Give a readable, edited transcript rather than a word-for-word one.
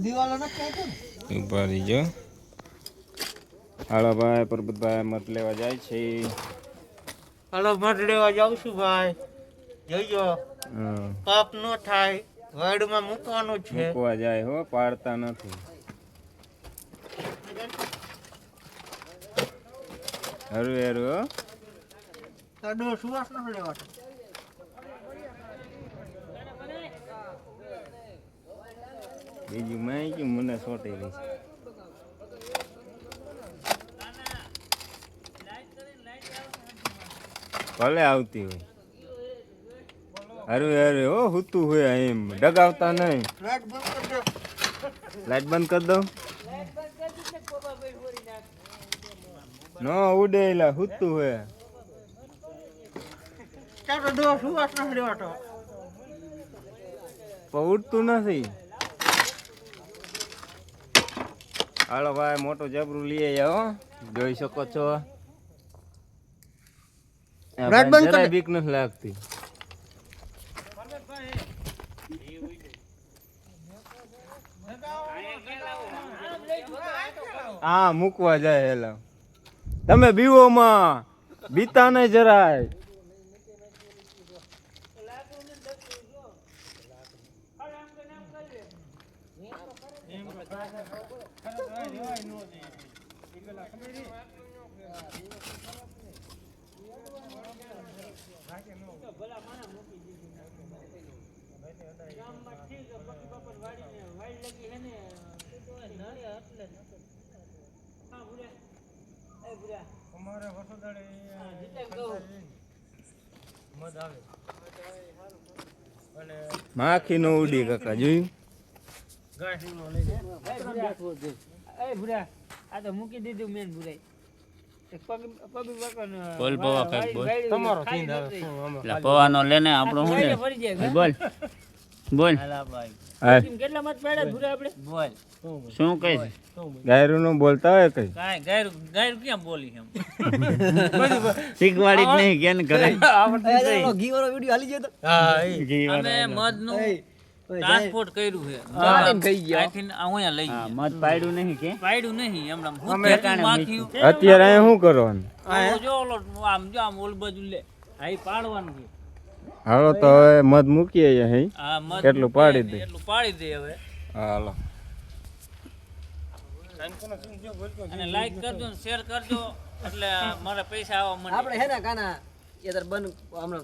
દિવાલો ન કહેતો ને ઉભા રહીજો. હાલો ભાઈ, પરબતભાઈ મત લેવા જાય છે. હાલો મત લેવા જાઉં છું ભાઈ. જોઈજો હા, પાપ ન થાય. વાડમાં મૂકવાનું છે. મૂકવા જાય હો, પાડતા નથી. હરું હરું હો. સાડો સુવાસ ન લેવાતો. બીજું મેં કે મને સોટેલી છે. ભલે આવતી હોય. હરું હરું હો, હુતું હોય એમ ડગાવતા નહીં. લાઈટ બંધ કરી દો. લાઈટ બંધ કરી દઉં. ન ઉડે એલા હુતું હોય. ચાલો દો સુવાસ ન લેવાતો. પણ ઉડતું નથી. હાલો ભાઈ, મોટું જબરું લઈ આવો, જોઈ શકો છો. લાઈટ બંધ જરાય કરી બીક નથી લાગતી. હા, મૂકવા જાય એલા. તમે બીવોમાં બીતા નહીં જરાય. માખી નો ઉડી કાકા જોયું. આ તો મૂકી દીધું મેન ભૂરાઈ. બોલ પવા કઈક બોલ. પવાનો લેને આપણો શું લે બોલ બોલ. કેટલા મત પડ્યા ભૂરા આપણે? બોલ શું કહે છે? ગાયરું નું બોલતા હોય કઈ કાઈ ગાયર ગાયર ક્યાં બોલી એમ શીખવાડી જ નહીં કેને કરે. ઘી વાળો વિડિયો હાલી ગયો તો. અમે મધ નું ટ્રાન્સપોર્ટ કર્યું છે. આથી અહીંયા લઈ ગયા. મધ પાડ્યું નહીં કે પાડ્યું નહીં હમણાં હું ઠેકાણે માખ્યું. અત્યારે અહીંયા શું કરવાનું? જો ઓલો આમ ઓલ બાજુ લે આઈ પાડવાનું છે. હાલો તો હવે મધ મૂકીએ અહીં. આ મધ કેટલું પાડી દે. એટલું પાડી દે હવે. હાલો. અને લાઈક કરજો ને શેર કરજો એટલે મારા પૈસા આવવા મને. આપણે હે ને કાના એ બંધ હમણાં